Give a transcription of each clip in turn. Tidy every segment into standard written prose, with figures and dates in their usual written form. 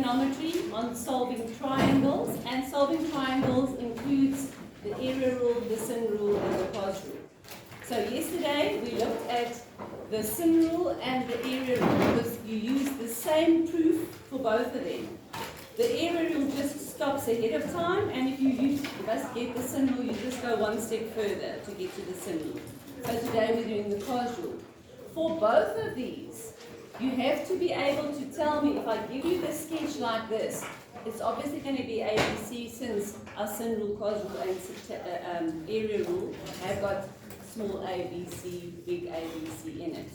trigonometry on solving triangles, and solving triangles includes the area rule, the sin rule, and the cos rule. So yesterday we looked at the sin rule and the area rule because you use the same proof for both of them. The area rule just stops ahead of time, and if you must get the sin rule, you just go one step further to get to the sin rule. So today we're doing the cos rule. For both of these, you have to be able to tell me, if I give you the sketch like this, it's obviously going to be ABC since our sin rule, cos rule, and area rule have got small ABC, big ABC in it.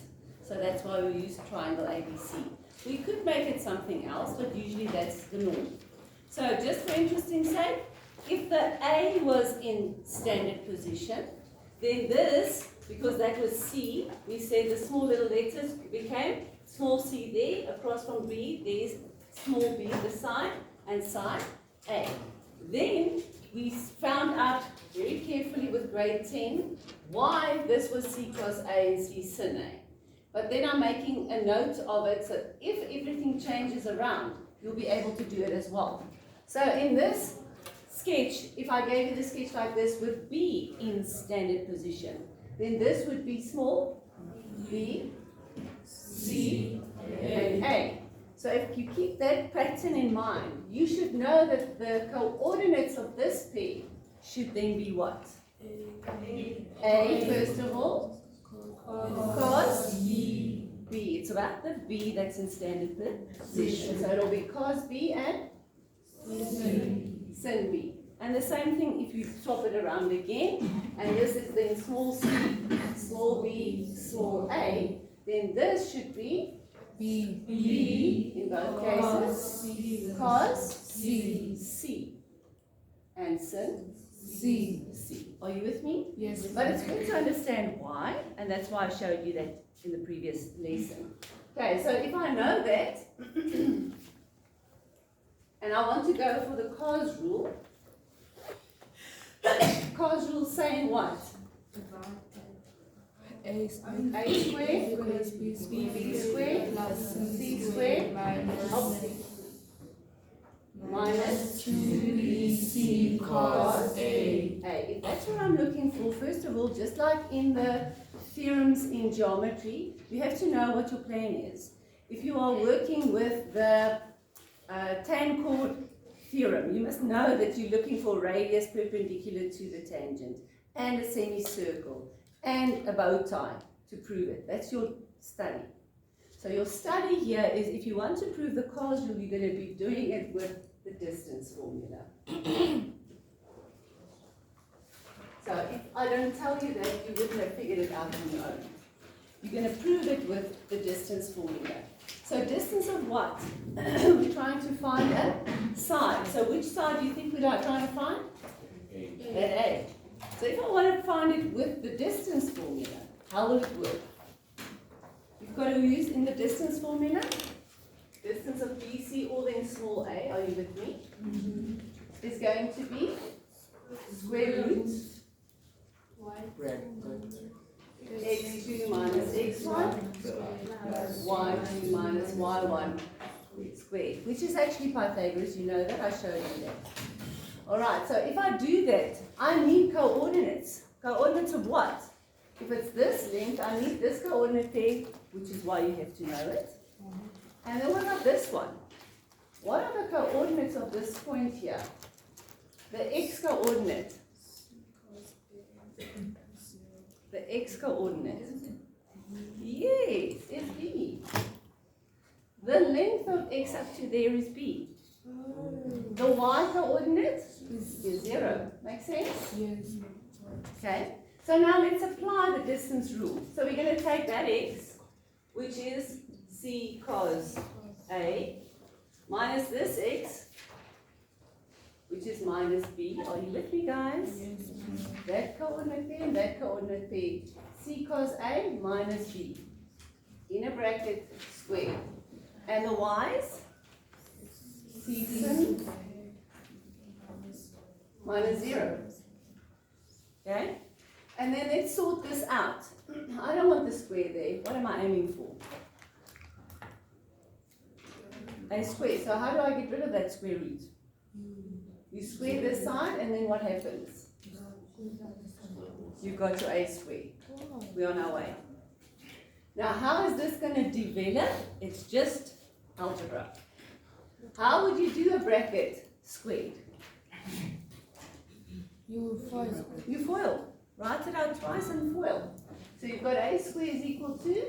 So that's why we use triangle ABC. We could make it something else, but usually that's the norm. So just for interesting's sake, if the A was in standard position, then this, because that was C, we said the small little letters became small c there, across from B, there's small b this side, and side A. Then we found out very carefully with grade 10 why this was C cos A and C sin A. But then I'm making a note of it, so if everything changes around, you'll be able to do it as well. So in this sketch, if I gave you the sketch like this with B in standard position, then this would be small b, C, and A. So if you keep that pattern in mind, you should know that the coordinates of this pair should then be what? A first of all, cos B. It's about the B that's in standard position. So it'll be cos B and sin B. And the same thing if you swap it around again, and this is then small c, small b, small a, then this should be B in both cases, cos C, and sin C. Are you with me? Yes. But it's good to understand why, and that's why I showed you that in the previous lesson. Okay, so if I know that, and I want to go for the cos rule, cos rule saying what? A squared A squared equals B squared B squared plus C squared minus 2BC cos A. If that's what I'm looking for, first of all, just like in the theorems in geometry, you have to know what your plane is. If you are working with the tan chord theorem, you must know that you're looking for radius perpendicular to the tangent and a semicircle and a bow tie to prove it. That's your study. So your study here is, if you want to prove the cos rule, you're going to be doing it with the distance formula. So if I don't tell you that, you wouldn't have figured it out on your own. You're going to prove it with the distance formula. So distance of what? We're trying to find a side. So which side do you think we're trying to find? That A. So if I want to find it with the distance formula, how will it work? You've got to use in the distance formula, distance of BC all in small a, are you with me? Is going to be square root x2 minus x1 y2 minus y1 squared, which is actually Pythagoras, you know that, I showed you that. Alright, so if I do that, I need coordinates. Coordinates of what? If it's this length, I need this coordinate pair, which is why you have to know it. And then what about this one? What are the coordinates of this point here? The x coordinate. The x coordinate. Yes, is b. The length of x up to there is b. The y coordinate is 0. Make sense? Yes. Okay. So now let's apply the distance rule. So we're going to take that x, which is C cos A, minus this x, which is minus b. Are you with me, guys? Yes. That coordinate pair and that coordinate pair. C cos A minus b. In a bracket, square. And the y's? C sin minus 0. Okay? And then let's sort this out. I don't want the square there. What am I aiming for? A square. So how do I get rid of that square root? You square this side and then what happens? You got your a square. We're on our way. Now how is this going to develop? It's just algebra. How would you do a bracket squared? You foil. You FOIL. Write it out twice and FOIL. So you've got a squared is equal to?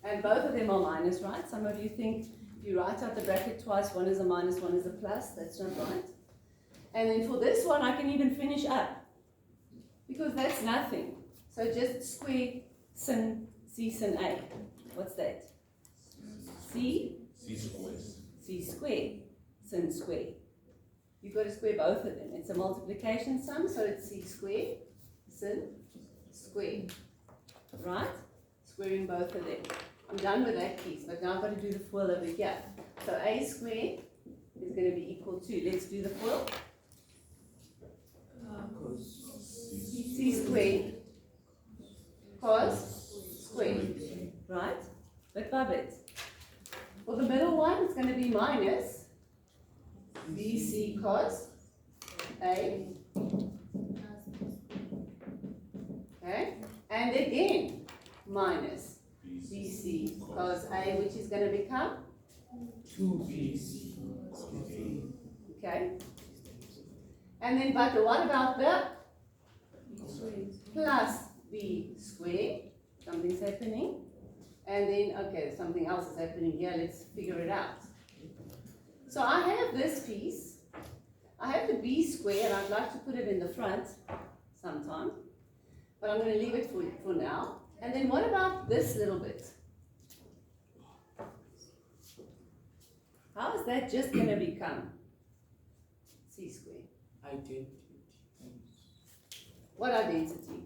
And both of them are minus, right? Some of you think if you write out the bracket twice, one is a minus, one is a plus. That's not right. And then for this one, I can even finish up. Because that's nothing. So just square sin C sin A. What's that? C? C square. Sin square. You've got to square both of them. It's a multiplication sum, so it's C square, sin square. Right? Squaring both of them. I'm done with that piece, but now I've got to do the FOIL over here. So A squared is going to be equal to, let's do the FOIL. C squared cos squared. Right? Bit by bit. For the middle one, it's going to be minus BC cos A. Okay? And again, minus BC cos A, which is going to become 2BC. okay? And then, but what about the plus B squared? Something's happening. And then, okay, something else is happening here. Let's figure it out. So I have this piece. I have the B square, and I'd like to put it in the front sometime. But I'm going to leave it for now. And then what about this little bit? How is that just going to become C squared? Identity. What identity?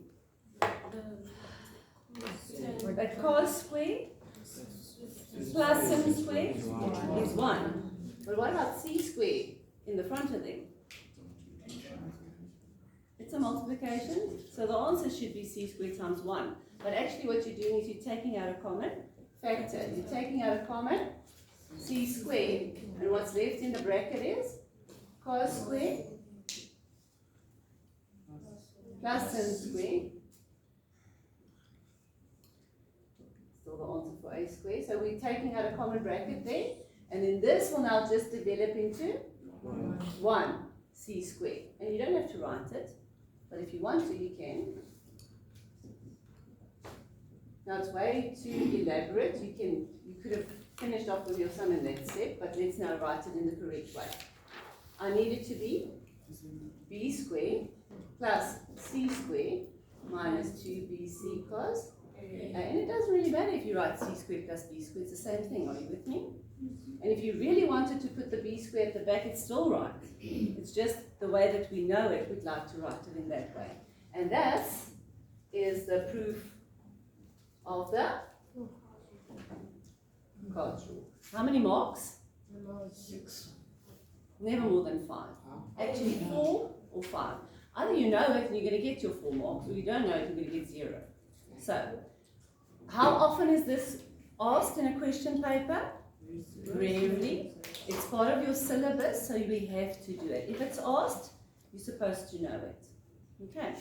That cos square plus sin square is 1. But what about C square in the front of them? It's a multiplication. So the answer should be C squared times 1. But actually what you're doing is you're taking out a common factor. You're taking out a common C squared. And what's left in the bracket is cos square plus sin square. Still the answer for A square. So we're taking out a common bracket there. And then this will now just develop into 1 C squared. And you don't have to write it. But if you want to, you can. Now it's way too elaborate. You could have finished off with your sum in that step, but let's now write it in the correct way. I need it to be B squared plus C squared minus 2BC cos A. And it doesn't really matter if you write C squared plus B squared, it's the same thing. Are you with me? And if you really wanted to put the B squared at the back, it's still right. It's just the way that we know it, we'd like to write it in that way. And that is the proof of the Koch rule. How many marks? 6. Never more than 5. Actually 4 or 5. Either you know it and you're going to get your 4 marks, or you don't know it and you're going to get 0. So, how often is this asked in a question paper? Rarely. It's part of your syllabus, so we have to do it. If it's asked, you're supposed to know it. Okay.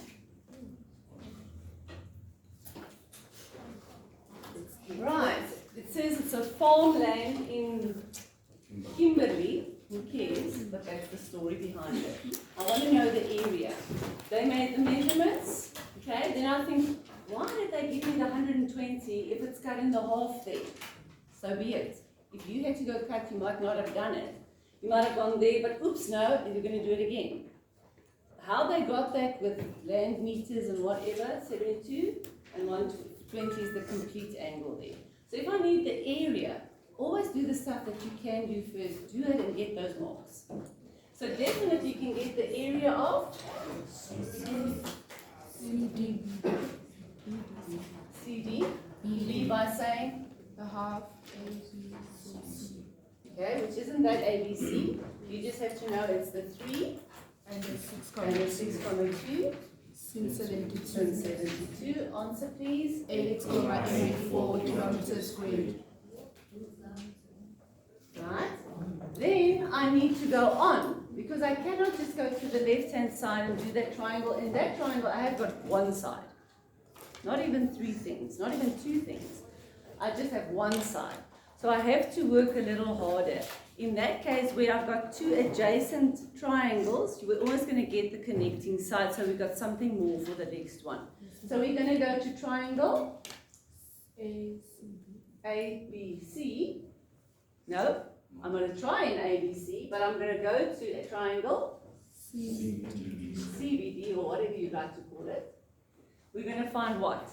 Right. It says it's a farmland in Kimberley. Who cares? But that's the story behind it. I want to know the area. They made the measurements. Okay. Then I think, why did they give me the 120 if it's cut in the half there? So be it. If you had to go cut, you might not have done it. You might have gone there, but oops, no, and you're going to do it again. How they got that with land meters and whatever, 72 and 120 is the complete angle there. So if I need the area, always do the stuff that you can do first. Do it and get those marks. So definitely you can get the area of CD. B by saying The half. okay, which isn't that ABC. You just have to know it's the 3 And the 6 and the 6,2 Sin 72. Sin 72. Answer please. 8,84 kilometers squared. Right? Then I need to go on because I cannot just go to the left hand side and do that triangle. In that triangle, I have got one side. Not even three things, not even two things. I just have one side. So I have to work a little harder. In that case, where I've got two adjacent triangles, we're always going to get the connecting side, so we've got something more for the next one. So we're going to go to triangle ABC. No, I'm going to try an ABC, but I'm going to go to a triangle CBD, or whatever you'd like to call it. We're going to find what?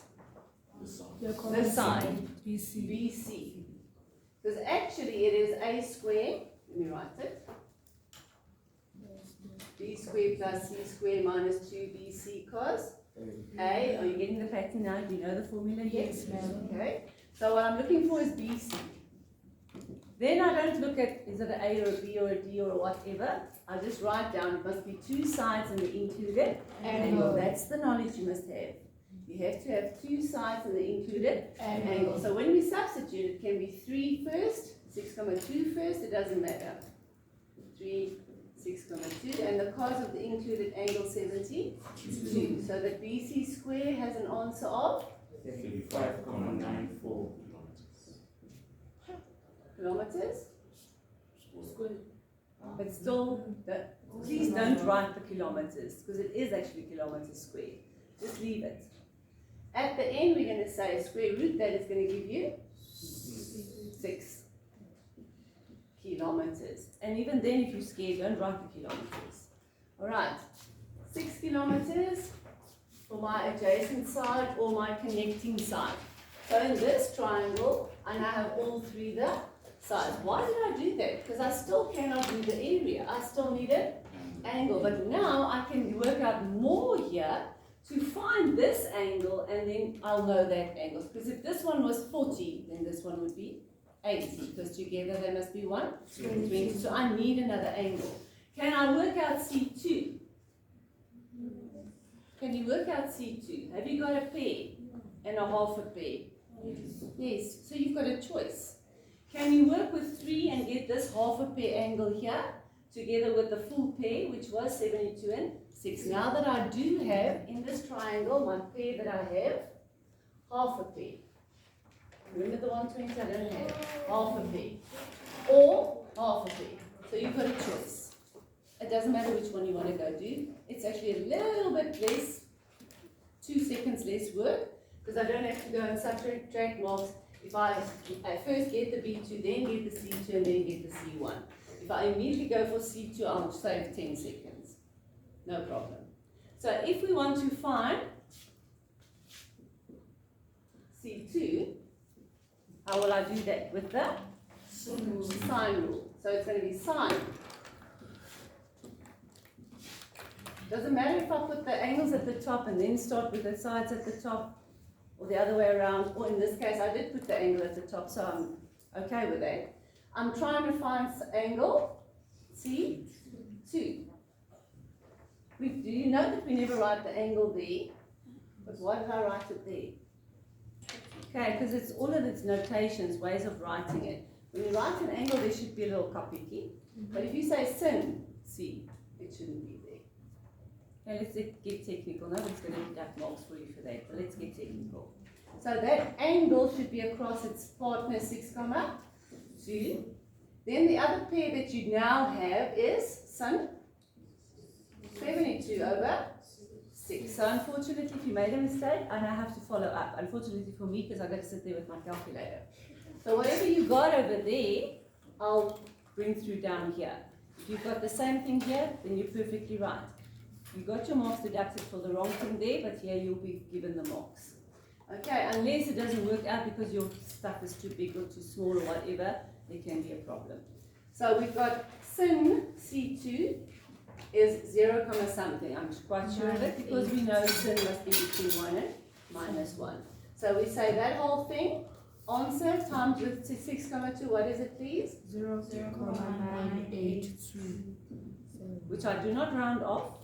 The side. BC. BC. Because actually it is A squared, let me write it. B squared plus C squared minus 2BC cos A. Are you getting the pattern now? Do you know the formula yet? Yes, ma'am. Okay. So what I'm looking for is BC. Then I don't look at, is it an A or a B or a D or whatever. I just write down, it must be two sides and the included angle. That's the knowledge you must have. You have to have two sides and the included angle. So when we substitute, it can be 3 first, 6,2 first, it doesn't matter. 3, 6,2, and the cos of the included angle 72. So that BC square has an answer of 35,94 kilometers. square. But still, please don't write the kilometers, because it is actually kilometers squared. Just leave it. At the end, we're going to say square root, that is going to give you 6 kilometers. And even then, if you're scared, don't write the kilometers. Alright, 6 kilometers for my adjacent side or my connecting side. So in this triangle, I now have all three the sides. Why did I do that? Because I still cannot do the area. I still need an angle. But now I can work out more here to find this angle, and then I'll know that angle. Because if this one was 40, then this one would be 80. Because together they must be 120. So I need another angle. Can I work out C2? Can you work out C2? Have you got a pair and a half a pair? Yes. So you've got a choice. Can you work with 3 and get this half a pair angle here together with the full pair, which was 72 and 6. Now that I do have in this triangle my pair that I have, half a pair. Remember the 120 I don't have? Half a pair. Or half a pair. So you've got a choice. It doesn't matter which one you want to go do. It's actually a little bit less, 2 seconds less work, because I don't have to go and subtract marks. If I first get the B2, then get the C2, and then get the C1. If I immediately go for C2, I'll save 10 seconds. No problem. So if we want to find C2, how will I do that? With the sine rule. So it's going to be sine. Doesn't matter if I put the angles at the top and then start with the sides at the top, or the other way around, or in this case I did put the angle at the top, so I'm okay with that. I'm trying to find angle C2. Do you know that we never write the angle there? But why did I write it there? Okay, because it's all of its notations, ways of writing it. When you write an angle, there should be a little copy key. But if you say sin C, it shouldn't be there. Okay, let's get technical. Nobody's going to deduct marks for you for that, but let's get technical. So that angle should be across its partner 6,2. Then the other pair that you now have is sin 72 over 6. So unfortunately, if you made a mistake, I now have to follow up. Unfortunately for me, because I've got to sit there with my calculator. So whatever you got over there, I'll bring through down here. If you've got the same thing here, then you're perfectly right. You got your marks deducted for the wrong thing there, but here you'll be given the marks. Okay, unless it doesn't work out because your stuff is too big or too small or whatever, there can be a problem. So we've got sin C2 is 0, something. I'm quite sure of it because we know sin must be between 1 and minus 1. So we say that whole thing, answer times with 6,2, what is it please? 0.983. Which I do not round off.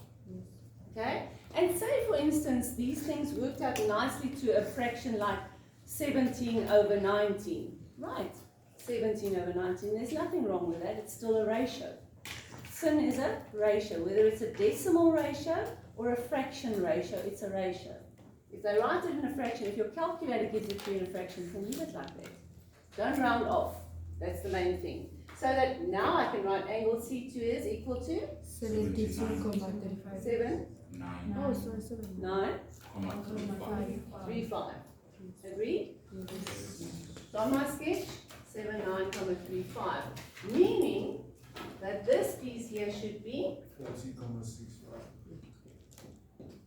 Okay, And say, for instance, these things worked out nicely to a fraction like 17 over 19. Right, 17 over 19. There's nothing wrong with that. It's still a ratio. Sin is a ratio. Whether it's a decimal ratio or a fraction ratio, it's a ratio. If they write it in a fraction, if your calculator gives it to you in a fraction, you can leave it like that. Don't round off. That's the main thing. So that now I can write angle C2 is equal to 72,35. 7, 9, Oh, sorry, 7. 9, 3, 5. Agreed? So on my sketch, 7, 9, 3, 5. Meaning that this piece here should be 40,65.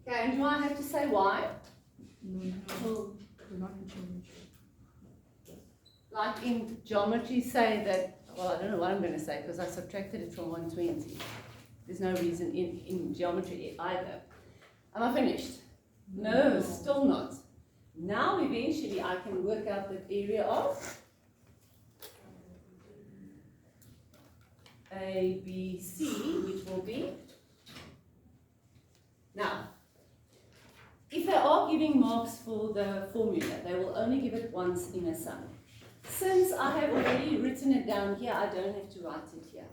okay, and do I have to say why? No, Well, do not change. like in geometry, say that, well, I don't know what I'm going to say because I subtracted it from 120. There's no reason in geometry either. Am I finished? No, still not. Now eventually I can work out the area of ABC, which will be, now, if they are giving marks for the formula, they will only give it once in a sum. Since I have already written it down here, I don't have to write it here.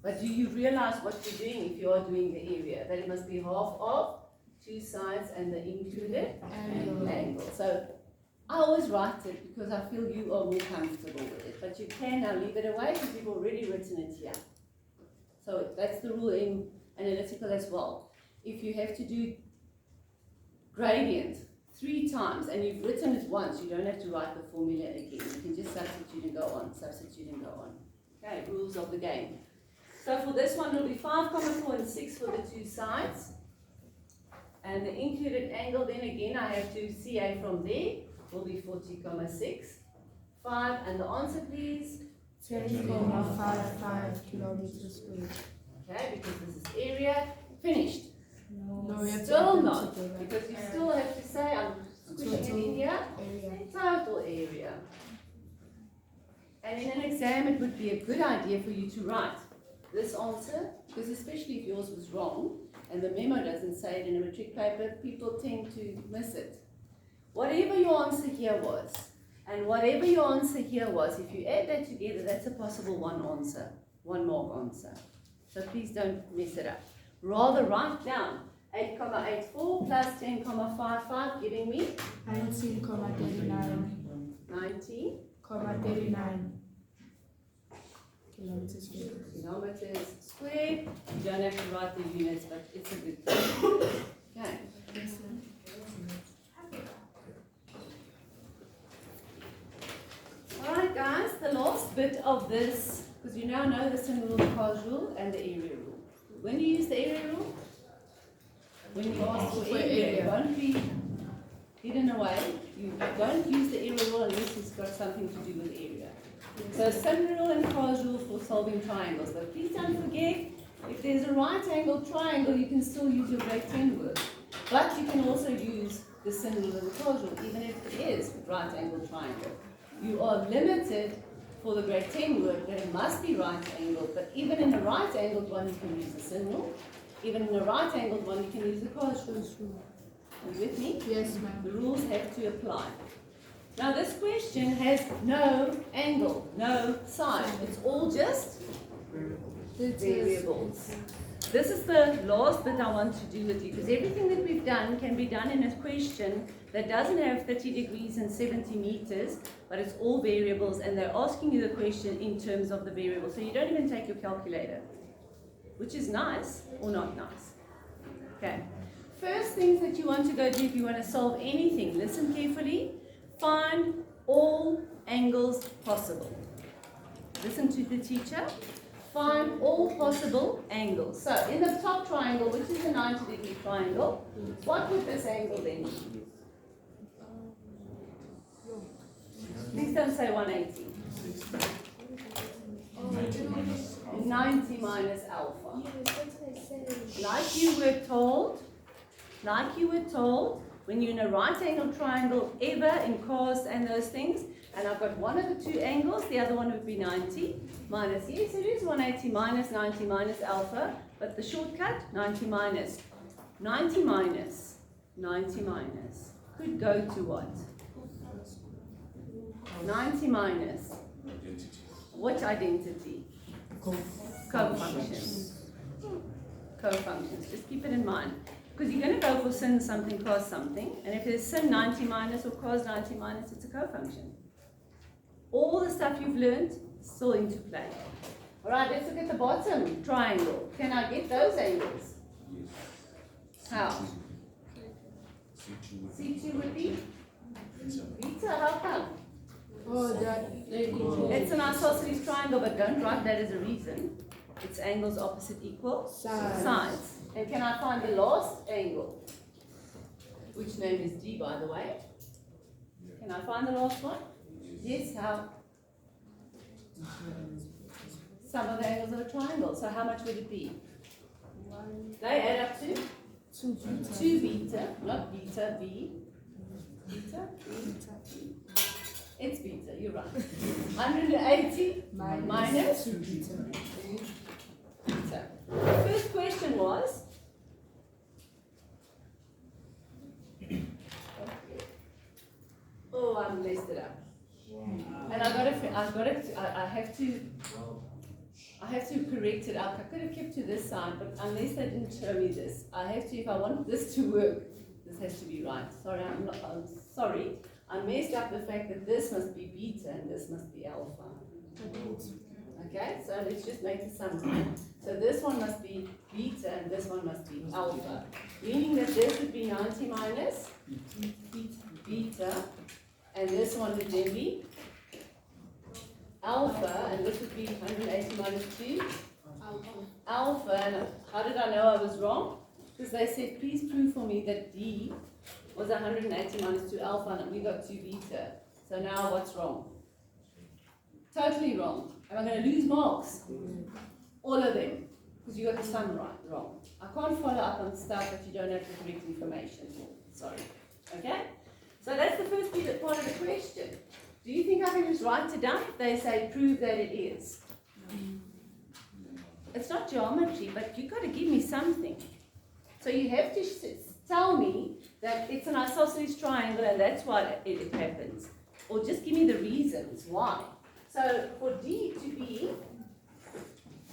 But do you realize what you're doing if you are doing the area? That it must be half of 2 sides and the included angle. So I always write it because I feel you are more comfortable with it. But you can now leave it away because you've already written it here. So that's the rule in analytical as well. If you have to do gradient 3 times and you've written it once, you don't have to write the formula again. You can just substitute and go on, substitute and go on. Okay, rules of the game. So for this one, it'll be 5,4 and 6 for the 2 sides. And the included angle, then again, I have to CA from there, will be 40,6. 5, and the answer, please. 10,55 kilometers squared. Okay, because this is area. Finished. No, we have to Still add them not, together. because you still have to say, I'm squishing it in here. Area. Total area. And in an exam, it would be a good idea for you to write this answer, because especially if yours was wrong, and the memo doesn't say it in a matric paper, people tend to miss it. Whatever your answer here was, and whatever your answer here was, if you add that together, that's a possible one answer, 1 mark answer. So please don't mess it up. Rather write down 8,84 plus 10,55, giving me 19,39. 19 kilometers squared. kilometers squared. You don't have to write the units, but it's a good thing. Okay. Alright guys, the last bit of this, because you now know the sin rule, the cos rule, and the area rule. When you use the area rule, when you ask for area, it won't be hidden away. You don't use the area rule unless it's got something to do with area. So sin rule and cos rule for solving triangles. But please don't forget, if there's a right angle triangle, you can still use your grade 10 work. But you can also use the sin rule and the cos rule, even if it is right angle triangle. You are limited for the grade 10 work that it must be right angled, but even in a right angled one, you can use the sin rule. Even in a right angled one, you can use the cos rule. Are you with me? Yes, ma'am. The rules have to apply. Now this question has no angle, no side. It's all just variables. This is the last bit I want to do with you, because everything that we've done can be done in a question that doesn't have 30 degrees and 70 meters, but it's all variables, and they're asking you the question in terms of the variables. So you don't even take your calculator, which is nice or not nice. Okay. First things that you want to go do if you want to solve anything, listen carefully. Find all angles possible. Listen to the teacher. Find all possible angles. So in the top triangle, which is a 90-degree triangle, what would this angle then be? Please don't say 180. 90 minus alpha. Like you were told, when you're in a right angle triangle, ever in cos and those things, and I've got one of the two angles, the other one would be 90 minus, yes it is 180 minus 90 minus alpha, but the shortcut, 90 minus. 90 minus could go to what? 90 minus what identity? Co-functions. Co-functions. Just keep it in mind. Because you're going to go for sin something cos something, and if there's sin 90 minus or cos 90 minus, it's a co-function. All the stuff you've learned still into play. Alright, let's look at the bottom triangle. Can I get those angles? How? C2 would be? Beta, how come? Oh, that. It's an isosceles triangle, but don't write that as a reason. It's angles opposite equal sides. And can I find the last angle? Which name is D, by the way? Can I find the last one? Yes, how? Sum of the angles of a triangle. So how much would it be? They add up to? 2 beta, not beta, B. Beta? It's beta, you're right. 180 minus 2 beta. The first question was, oh, I messed it up. And I have to correct it up. I could have kept to this side, but unless they didn't show me this, I have to, if I want this to work, this has to be right. Sorry, I'm sorry. I messed up the fact that this must be beta and this must be alpha. Okay, so let's just make a summary. So this one must be beta and this one must be alpha. Meaning that this would be 90 minus beta, and this one would then be alpha, and this would be 180 minus 2 alpha. And how did I know I was wrong? Because they said, please prove for me that D was 180 minus 2 alpha, and we got 2 beta. So now what's wrong? Totally wrong. Am I going to lose marks? All of them. Because you got the sum wrong. I can't follow up on stuff that you don't have the correct information for. Sorry. Okay? So that's the first part of the question. Do you think I can just write it down if they say prove that it is? It's not geometry, but you've got to give me something. So you have to tell me that it's an isosceles triangle and that's why it happens. Or just give me the reasons why. So for D to be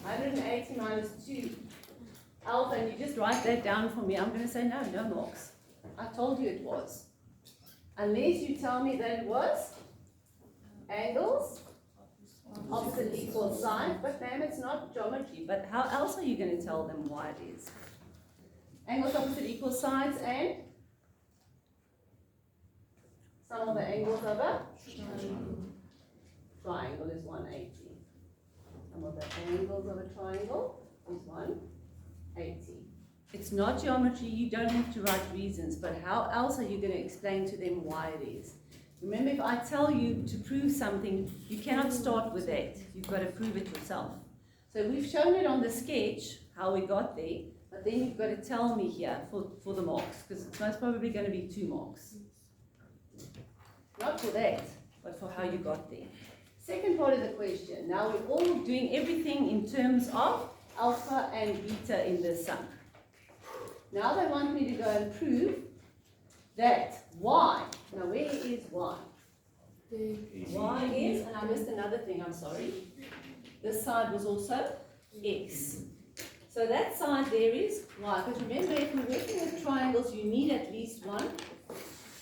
180 minus 2 alpha, and you just write that down for me, I'm going to say no marks. I told you it was. Unless you tell me that it was angles opposite equal sides, but ma'am, it's not geometry. But how else are you going to tell them why it is? Angles opposite equal sides and sum of the angles of a triangle is 180. Sum of the angles of a triangle is 180. It's not geometry, you don't have to write reasons, but how else are you going to explain to them why it is? Remember, if I tell you to prove something, you cannot start with that. You've got to prove it yourself. So we've shown it on the sketch, how we got there, but then you've got to tell me here for the marks, because it's most probably going to be 2 marks. Not for that, but for how you got there. Second part of the question. Now we're all doing everything in terms of alpha and beta in this sum. Now they want me to go and prove that y. Now where is y? Y is, and I missed another thing, I'm sorry. This side was also x. So that side there is y. Because remember, if we're working with triangles, you need at least one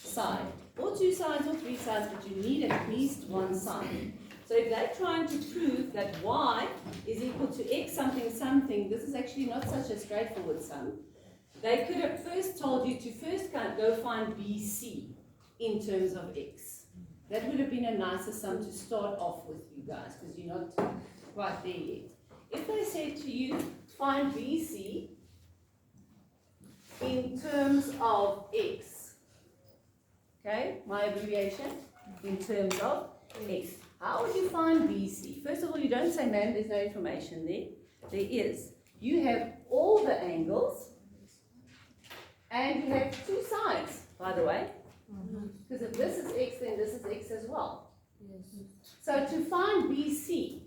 side. Or 2 sides or 3 sides, but you need at least one side. So if they're trying to prove that y is equal to x something something, this is actually not such a straightforward sum. They could have first told you to first go find BC in terms of x. That would have been a nicer sum to start off with, you guys, because you're not quite there yet. If they said to you, find BC in terms of x, okay, my abbreviation, in terms of x. How would you find BC? First of all, you don't say, ma'am, there's no information there. There is. You have all the angles, and you have 2 sides, by the way. Because if this is x, then this is x as well. So to find BC,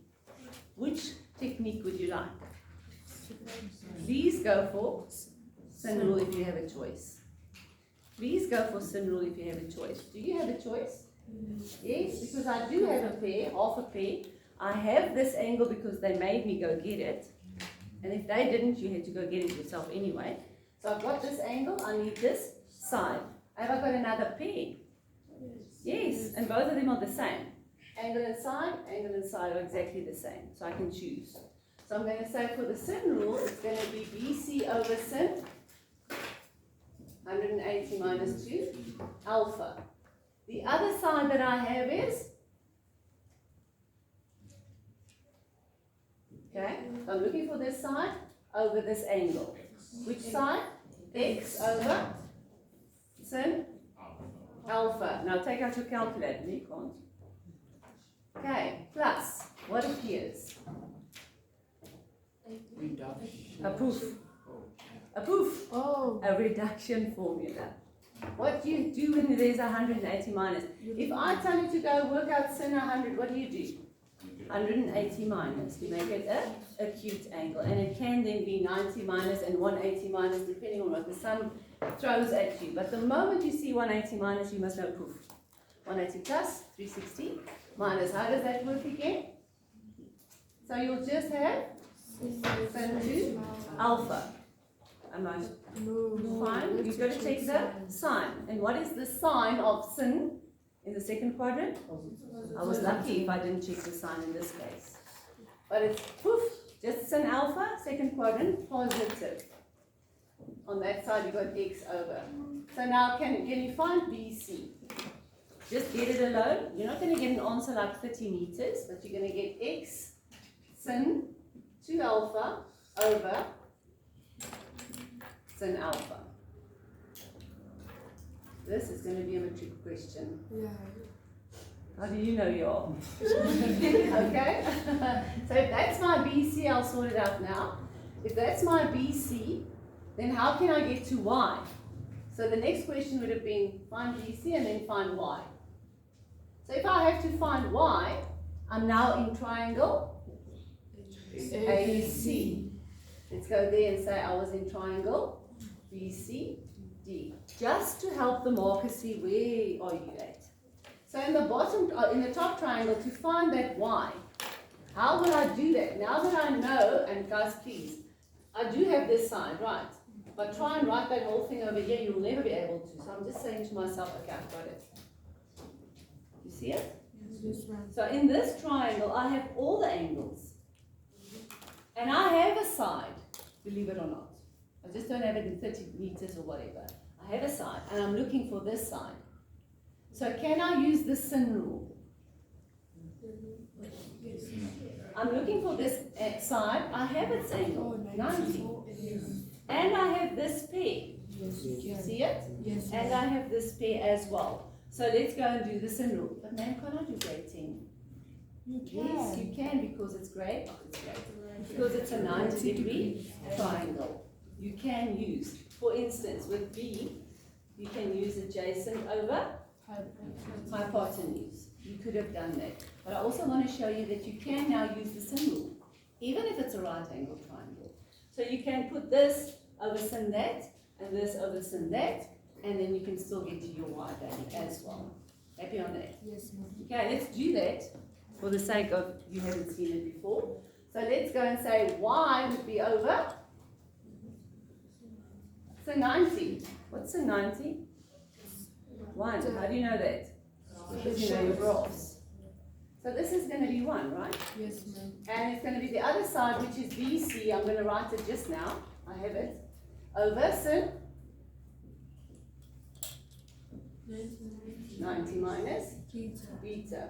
which technique would you like? Please go for sin rule if you have a choice. Please go for sin rule if you have a choice. Do you have a choice? Yes, because I do have a pair, half a pair. I have this angle because they made me go get it. And if they didn't, you had to go get it yourself anyway. So I've got this angle, I need this side. Have I got another pair? Yes, and both of them are the same. Angle and side are exactly the same. So I can choose. So I'm going to say for the sin rule, it's going to be BC over sin, 180 minus 2, alpha. The other side that I have is, okay, so I'm looking for this side over this angle. Which side? X over sin alpha. Now take out your calculator. No, you can't. Okay, plus, what appears? A proof. A proof. Oh. A reduction formula. What do you do when there's 180 minus? If I tell you to go work out sin 100, what do you do? 180 minus. You make it a acute angle. And it can then be 90 minus and 180 minus, depending on what the sum throws at you. But the moment you see 180 minus, you must know proof. 180 plus 360 minus. How does that work again? So you'll just have sin 2 alpha. Am I fine? You've got to take the sign. And what is the sign of sin in the second quadrant? I was lucky if I didn't check the sign in this case. But it's poof, just sin alpha, second quadrant, positive. On that side, you've got x over. So now, can you find BC? Just get it alone. You're not going to get an answer like 30 meters, but you're going to get x sin 2 alpha over sin alpha. This is going to be a matric question. Yeah. How do you know you are? Okay? So if that's my BC, I'll sort it out now. If that's my BC, then how can I get to Y? So the next question would have been find BC and then find Y. So if I have to find Y, I'm now in triangle AC. Let's go there and say I was in triangle BCD. Just to help the marker see where are you at. So in the bottom, in the top triangle, to find that Y, how will I do that? Now that I know, and guys please, I do have this side, right? But try and write that whole thing over here, you'll never be able to. So I'm just saying to myself, okay, I've got it. You see it? So in this triangle, I have all the angles. And I have a side, believe it or not. I just don't have it in 30 meters or whatever. I have a side, and I'm looking for this side. So can I use the sin rule? I'm looking for this side. I have its angle, 90. And I have this pair. You see it? Yes. And I have this pair as well. So let's go and do the sin rule. But ma'am, can't I do grade 10? You can. Yes, you can because it's grade. Because it's a 90-degree triangle. You can use, for instance, with B, you can use adjacent over hypotenuse. You could have done that. But I also want to show you that you can now use the sin rule, even if it's a right angle triangle. So you can put this over sin that, and this over sin that, and then you can still get to your y value as well. Happy on that? Yes, ma'am. Okay, let's do that for the sake of you haven't seen it before. So let's go and say y would be over sin 90. What's sin 90? 1. How do you know that? Because you know your graphs. So this is going to be 1, right? Yes, ma'am. And it's going to be the other side, which is BC. I'm going to write it just now. I have it. Over sin 90 minus beta.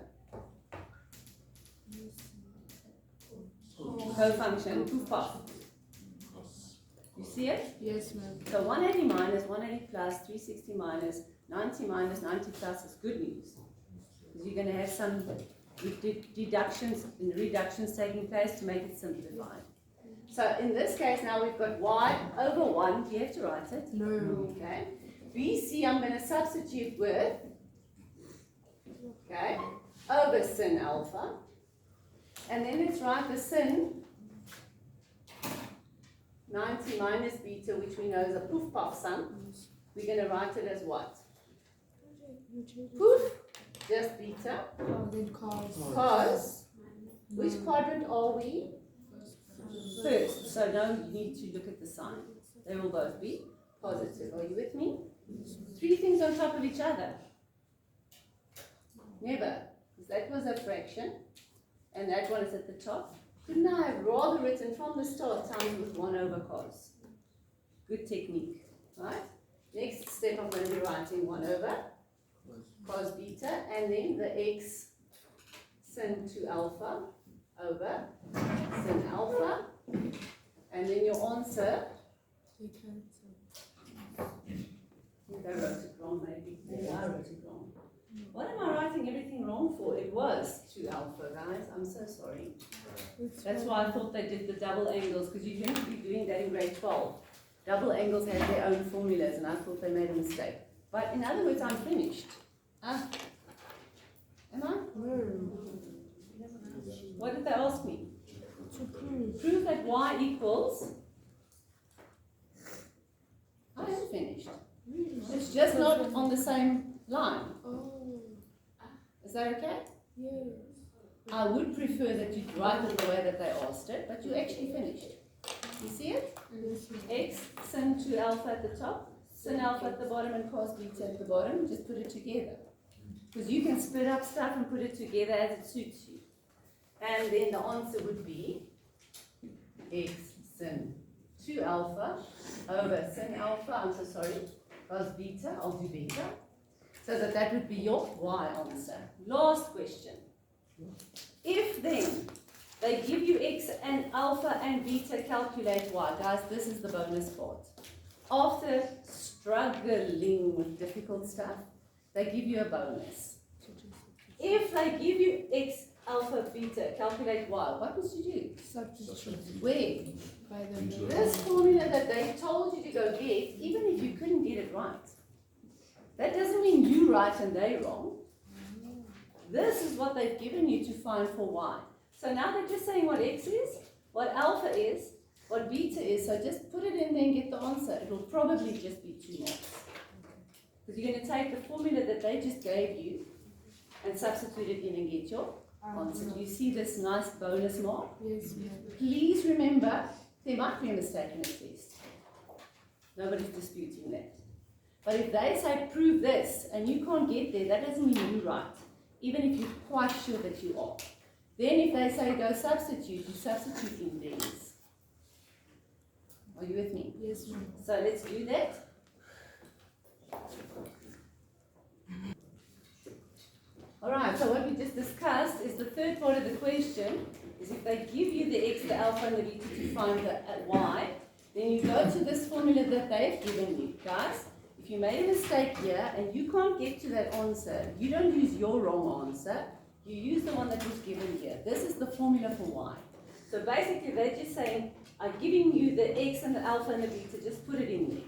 Co-function, poof puff. You see it? Yes, ma'am. So 180 minus, 180 plus, 360 minus, 90 minus, 90 plus is good news. Because you're going to have some deductions and reductions taking place to make it simplified. So in this case now we've got y over 1. Do you have to write it? No. Okay. BC I'm going to substitute with, okay, over sin alpha. And then let's write the sin 90 minus beta, which we know is a poof puff sum, we're going to write it as what? Poof, just beta, Then cause. cos. Which quadrant are we? First, so no need to look at the sign. They will both be positive. Are you with me? Three things on top of each other. Never. Because that was a fraction, and that one is at the top. Couldn't I have rather written from the start times with 1 over cos? Good technique, right? Next step, I'm going to be writing 1 over cos beta, and then the x sin 2 alpha over sin alpha, and then your answer. They cancel. I think I wrote it wrong, maybe. Maybe I wrote it wrong. What am I writing everything wrong for? It was 2 alpha, guys. I'm so sorry. That's why I thought they did the double angles, because you're going to be doing that in grade 12. Double angles have their own formulas, and I thought they made a mistake. But in other words, I'm finished. Am I? What did they ask me? To prove. Prove that y equals. I am finished. It's just not on the same line. Oh, Is that okay? yes. I would prefer that you write it the way that they asked it, but you actually finished. You see it? X sin 2 alpha at the top, sin alpha at the bottom, and cos beta at the bottom. Just put it together. Because you can split up stuff and put it together as it suits you. And then the answer would be x sin 2 alpha over sin alpha, I'm so sorry, cos beta, I'll do beta. So that would be your y answer. Last question. If then they give you x and alpha and beta, calculate y. Guys, this is the bonus part. After struggling with difficult stuff, they give you a bonus. If they give you x, alpha, beta, calculate y, what must you do? Substitute. Where? By the This formula that they told you to go get, even if you couldn't get it right, that doesn't mean you right and they wrong. This is what they've given you to find for y. So now they're just saying what x is, what alpha is, what beta is. So just put it in there and get the answer. It will probably just be 2 marks. Because you're going to take the formula that they just gave you and substitute it in and get your answer. Do you see this nice bonus mark? Yes, ma'am. Please remember, there might be a mistake in the test. Nobody's disputing that. But if they say prove this and you can't get there, that doesn't mean you're right. Even if you're quite sure that you are. Then if they say go substitute, you substitute in these. Are you with me? Yes, ma'am. So let's do that. Alright, so what we just discussed is the third part of the question is if they give you the x, the alpha, and the beta to find the y, then you go to this formula that they've given you. Guys, if you made a mistake here and you can't get to that answer, you don't use your wrong answer, you use the one that was given here. This is the formula for y. So basically they're just saying, I'm giving you the x and the alpha and the beta, just put it in there.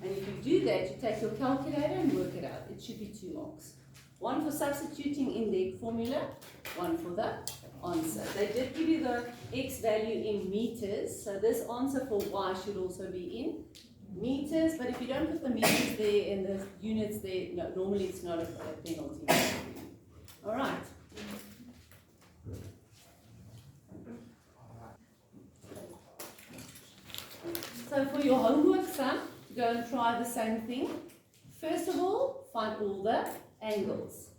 And if you do that, you take your calculator and work it out. It should be 2 marks. One for substituting in the formula, one for the answer. They did give you the x value in meters, so this answer for y should also be in meters, but if you don't put the meters there and the units there, no, normally it's not a penalty. Alright. So for your homework sum, go and try the same thing. First of all, find all the angles.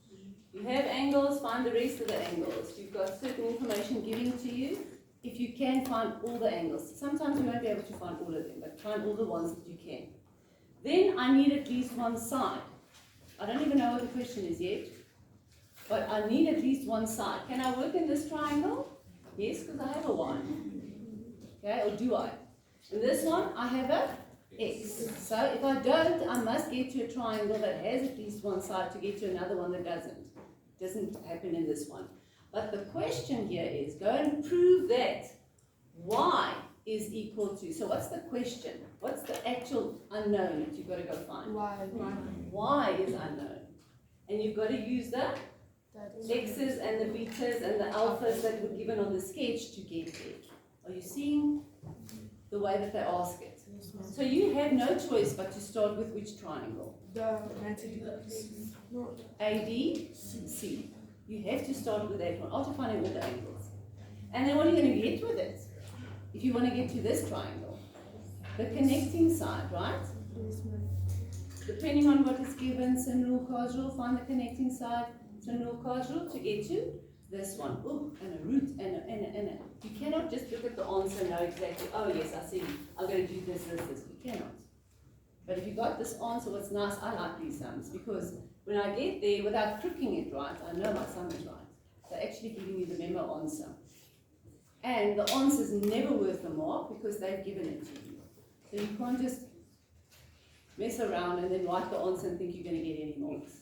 You have angles, find the rest of the angles. You've got certain information given to you. If you can, find all the angles. Sometimes you won't be able to find all of them, but find all the ones that you can. Then I need at least one side. I don't even know what the question is yet, but I need at least one side. Can I work in this triangle? Yes, because I have a y. Okay, or do I? In this one, I have a x. So if I don't, I must get to a triangle that has at least one side to get to another one that doesn't. It doesn't happen in this one. But the question here is, go and prove that y is equal to, so what's the question? What's the actual unknown that you've got to go find? Why? Y is unknown. And you've got to use the x's and the betas and the alphas that were given on the sketch to get there. Are you seeing the way that they ask it. Yes, ma'am. So you have no choice but to start with which triangle? The 90 degrees. No. ADC. You have to start with that one after finding all the angles. And then what are you going to get with it? If you want to get to this triangle, the connecting side, right? Yes, ma'am. Depending on what is given, sin rule, cos rule, find the connecting side, sin rule, cos rule to get to this one. Oh, and a root, and a. You cannot just look at the answer and know exactly, oh yes, I see, I'm going to do this. You cannot. But if you got this answer, what's nice, I like these sums, because when I get there, without crooking it right, I know my sum is right. They're actually giving you the memo answer. And the answer is never worth the mark because they've given it to you. So you can't just mess around and then write the answer and think you're going to get any marks.